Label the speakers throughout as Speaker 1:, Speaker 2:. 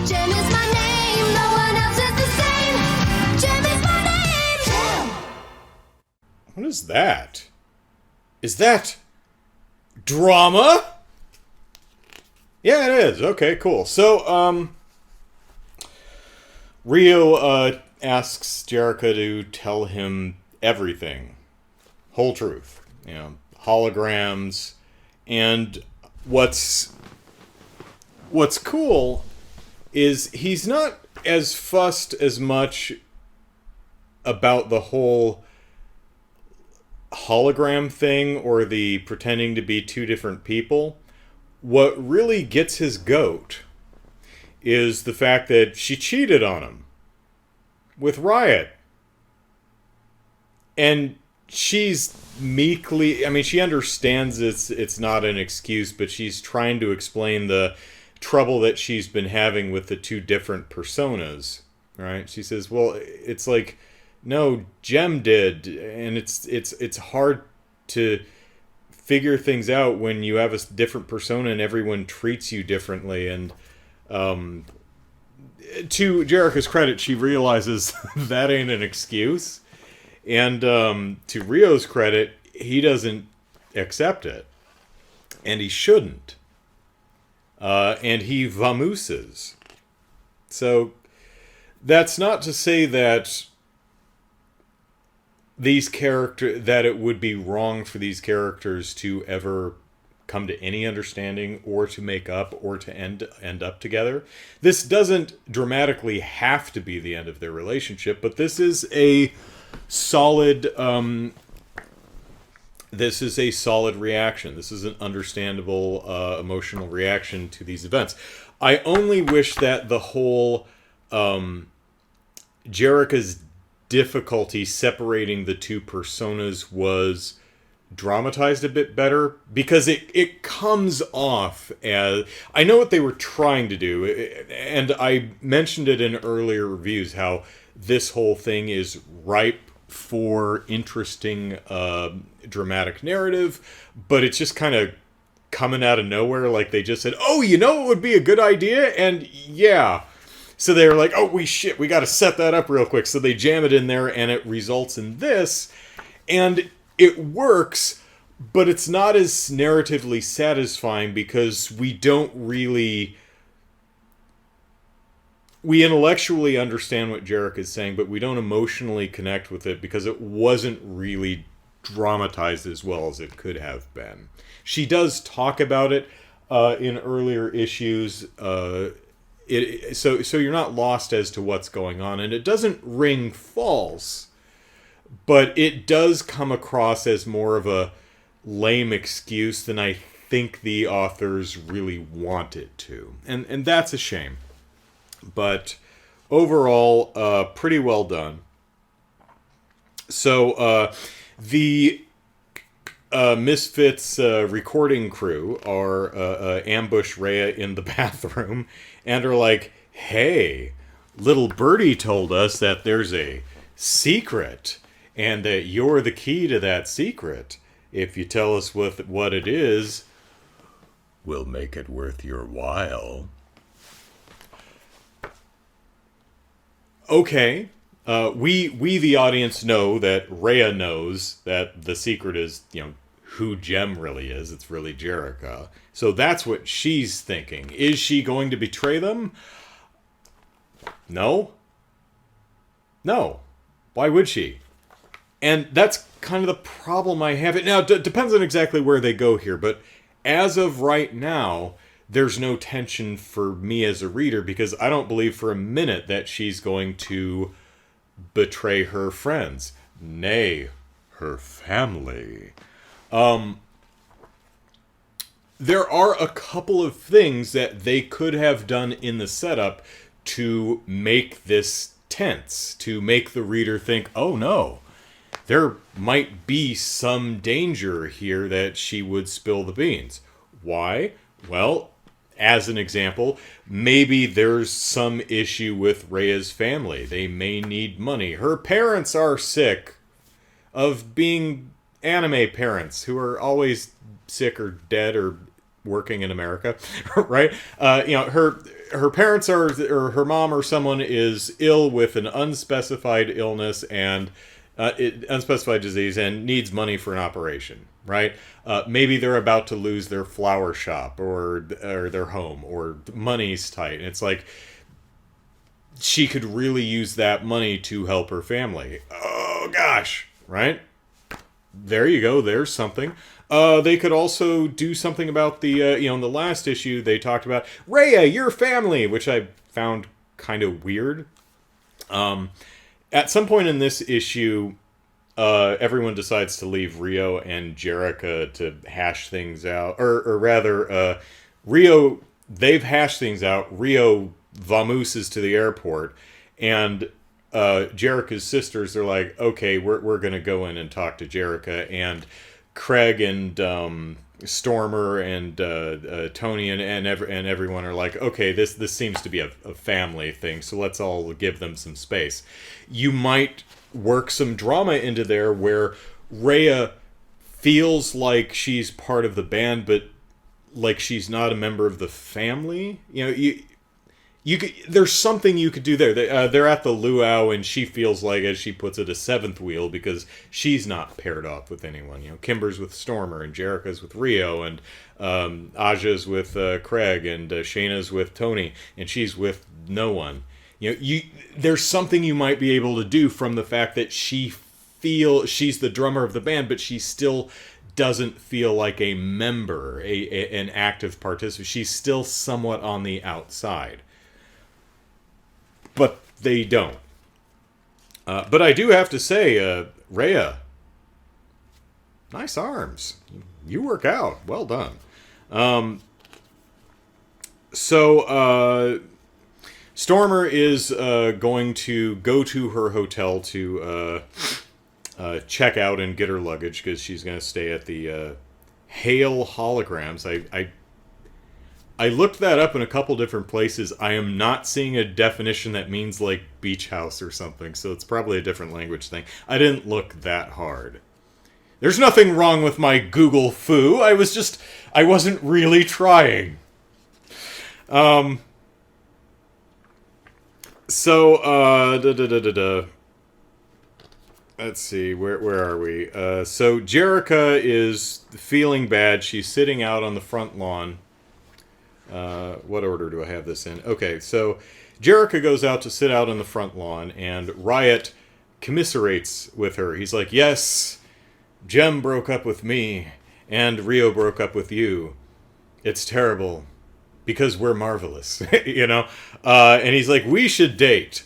Speaker 1: JEM is my name, no one else is the same. JEM is my name. JEM.
Speaker 2: What is that? Is that drama? Yeah, it is. Okay, cool. So, Rio asks Jerica to tell him everything. Whole truth. You know, holograms. And what's cool is he's not as fussed as much about the whole hologram thing or the pretending to be two different people. What really gets his goat is the fact that she cheated on him with Riot. And she's meekly, I mean, she understands it's not an excuse, but she's trying to explain the trouble that she's been having with the two different personas, right? She says, well, it's like, no, JEM did, and it's hard to figure things out when you have a different persona and everyone treats you differently. And to Jerica's credit, she realizes that ain't an excuse. And to Rio's credit, he doesn't accept it. And he shouldn't. And he vamooses. So that's not to say that that it would be wrong for these characters to ever come to any understanding or to make up or to end up together. This doesn't dramatically have to be the end of their relationship, but this is a solid reaction. This is an understandable emotional reaction to these events. I only wish that the whole Jerica's difficulty separating the two personas was dramatized a bit better, because it comes off as, I know what they were trying to do, and I mentioned it in earlier reviews, how this whole thing is ripe for interesting dramatic narrative, but it's just kind of coming out of nowhere. Like they just said, oh, you know, it would be a good idea, and yeah. So they were like, oh, we got to set that up real quick. So they jam it in there, and it results in this. And it works, but it's not as narratively satisfying because we intellectually understand what Jerica is saying, but we don't emotionally connect with it because it wasn't really dramatized as well as it could have been. She does talk about it in earlier issues. So you're not lost as to what's going on, and it doesn't ring false, but it does come across as more of a lame excuse than I think the authors really want it to, and that's a shame. But overall, pretty well done. So the Misfits recording crew are ambush Rhea in the bathroom and are like, hey, little birdie told us that there's a secret and that you're the key to that secret. If you tell us what it is, we'll make it worth your while. Okay. We the audience know that Rhea knows that the secret is, who JEM really is. It's really Jerica. So that's what she's thinking. Is she going to betray them? No. Why would she? And that's kind of the problem I have. Now, it depends on exactly where they go here, but as of right now, there's no tension for me as a reader because I don't believe for a minute that she's going to betray her friends. Nay, her family. There are a couple of things that they could have done in the setup to make this tense, to make the reader think, oh no, there might be some danger here that she would spill the beans. Why? Well, as an example, maybe there's some issue with Rhea's family. They may need money. Her parents are sick of being anime parents who are always sick or dead or working in America, right? Her parents are, or her mom or someone is ill with an unspecified illness and unspecified disease and needs money for an operation, right? Maybe they're about to lose their flower shop or their home, or money's tight. And it's like, she could really use that money to help her family. Oh, gosh, right? There you go. There's something. They could also do something about the, in the last issue, they talked about, Rhea, your family, which I found kind of weird. At some point in this issue, everyone decides to leave Rio and Jerrica to hash things out. Or rather, Rio, they've hashed things out. Rio vamooses to the airport, and Jerrica's sisters are like, okay, we're going to go in and talk to Jerrica, and Craig and Stormer and Tony and everyone are like, okay, this seems to be a family thing, so let's all give them some space. You might work some drama into there where Rhea feels like she's part of the band, but like she's not a member of the family. You could, there's something you could do there. They're at the luau, and she feels like, as she puts it, a seventh wheel, because she's not paired off with anyone. Kimber's with Stormer, and Jerrica's with Rio, and Aja's with Craig, and Shayna's with Tony, and she's with no one. There's something you might be able to do from the fact that she's the drummer of the band, but she still doesn't feel like a member, an active participant. She's still somewhat on the outside. But they don't. But I do have to say, Rhea, nice arms. You work out. Well done. So Stormer is going to go to her hotel to check out and get her luggage, because she's going to stay at the Hale Holograms. I looked that up in a couple different places. I am not seeing a definition that means like beach house or something, so it's probably a different language thing. I didn't look that hard. There's nothing wrong with my Google foo. I wasn't really trying. Let's see, where are we? So Jerrica is feeling bad. She's sitting out on the front lawn. What order do I have this in? Okay, so Jerrica goes out to sit out on the front lawn, and Riot commiserates with her. He's like, yes, JEM broke up with me, and Rio broke up with you. It's terrible, because we're marvelous, And he's like, we should date,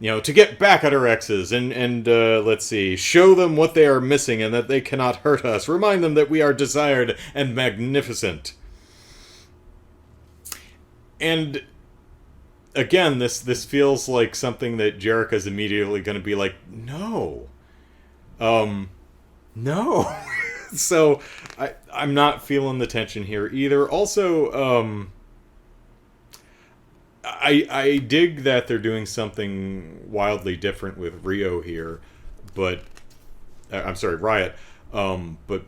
Speaker 2: to get back at our exes, and let's see, show them what they are missing and that they cannot hurt us. Remind them that we are desired and magnificent. And again, this feels like something that Jerrica's immediately going to be like, no. No. So I'm not feeling the tension here either. Also, I dig that they're doing something wildly different with Rio here, but I'm sorry, Riot. But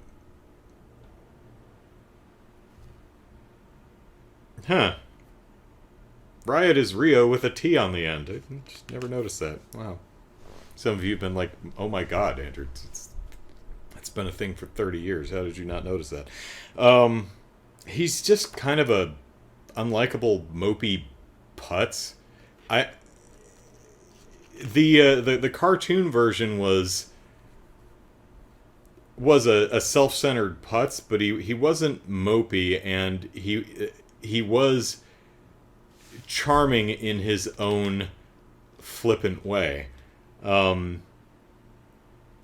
Speaker 2: Riot is Rio with a T on the end. I just never noticed that. Wow. Some of you have been like, oh my god, Andrew, it's been a thing for 30 years. How did you not notice that? He's just kind of a unlikable, mopey putz. The cartoon version was a self-centered putz, but he wasn't mopey, and he was charming in his own flippant way.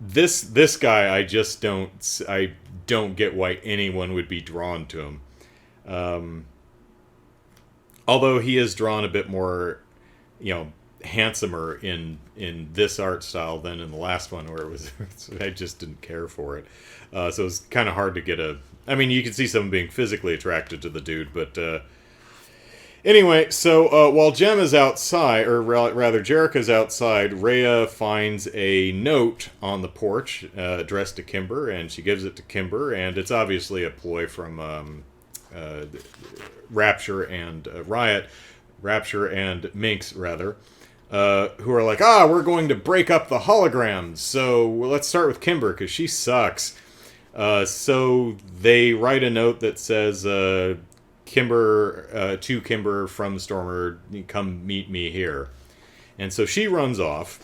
Speaker 2: This guy, I don't get why anyone would be drawn to him. Although he is drawn a bit more, handsomer in this art style than in the last one, where it was I just didn't care for it. So it's kind of hard to get you can see someone being physically attracted to the dude, but anyway, so while Jem is outside, or rather Jerrica's outside, Rhea finds a note on the porch addressed to Kimber, and she gives it to Kimber, and it's obviously a ploy from Rapture and Rapture and Minx, rather, who are like, we're going to break up the holograms, so let's start with Kimber, because she sucks. So they write a note that says, Kimber, to Kimber from Stormer, come meet me here. And so she runs off,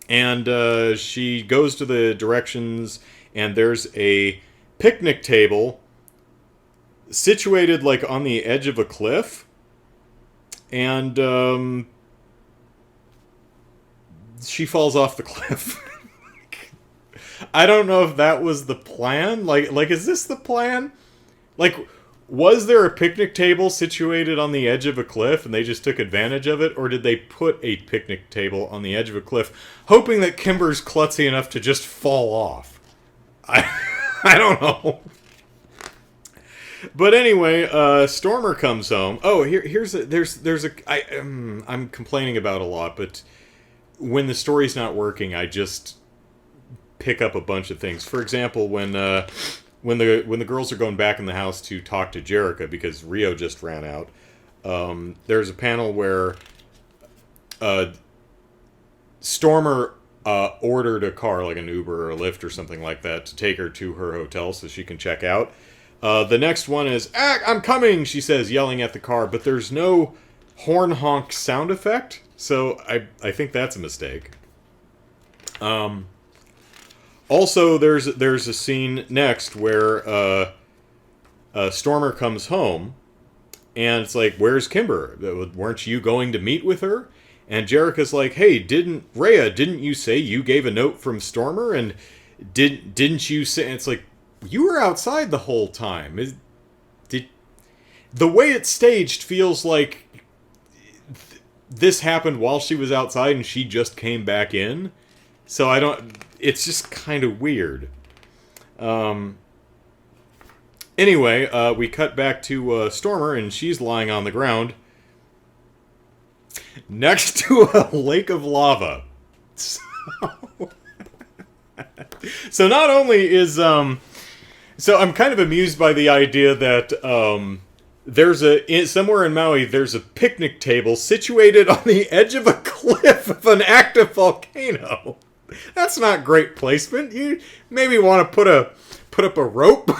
Speaker 2: and she goes to the directions, and there's a picnic table situated, like, on the edge of a cliff, and she falls off the cliff. I don't know if that was the plan. Like, is this the plan? Like, was there a picnic table situated on the edge of a cliff and they just took advantage of it? Or did they put a picnic table on the edge of a cliff, hoping that Kimber's klutzy enough to just fall off? I don't know. But anyway, Stormer comes home. Oh, I'm complaining about a lot, but when the story's not working, I just pick up a bunch of things. For example, when the girls are going back in the house to talk to Jerica because Rio just ran out, there's a panel where Stormer ordered a car, like an Uber or a Lyft or something like that, to take her to her hotel so she can check out. The next one is, I'm coming, she says, yelling at the car, but there's no horn honk sound effect, so I think that's a mistake. Also, there's a scene next where Stormer comes home, and it's like, where's Kimber? Weren't you going to meet with her? And Jerica's like, hey, didn't you say you gave a note from Stormer? And didn't you say... And it's like, you were outside the whole time. The way it's staged feels like this happened while she was outside and she just came back in. So I don't... It's just kind of weird. Anyway, we cut back to Stormer, and she's lying on the ground next to a lake of lava. So not only is... So I'm kind of amused by the idea that somewhere in Maui, there's a picnic table situated on the edge of a cliff of an active volcano. That's not great placement. You maybe want to put up a rope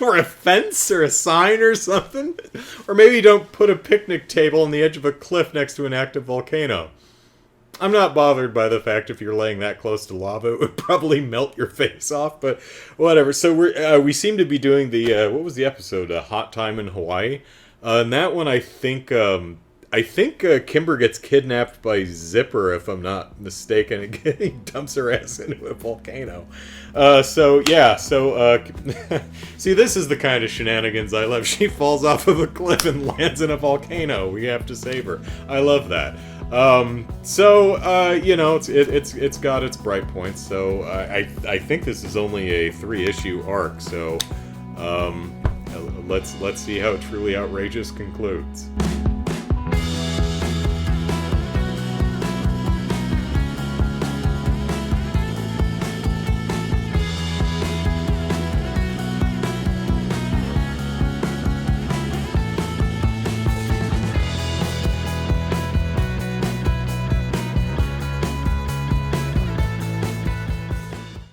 Speaker 2: or a fence or a sign or something. Or maybe don't put a picnic table on the edge of a cliff next to an active volcano. I'm not bothered by the fact if you're laying that close to lava, it would probably melt your face off, but whatever. So we seem to be doing the, what was the episode? Hot Time in Hawaii. And that one, I think Kimber gets kidnapped by Zipper, if I'm not mistaken, and he dumps her ass into a volcano. See, this is the kind of shenanigans I love. She falls off of a cliff and lands in a volcano. We have to save her. I love that. It's got its bright points. So I think this is only a 3-issue arc. So let's see how Truly Outrageous concludes.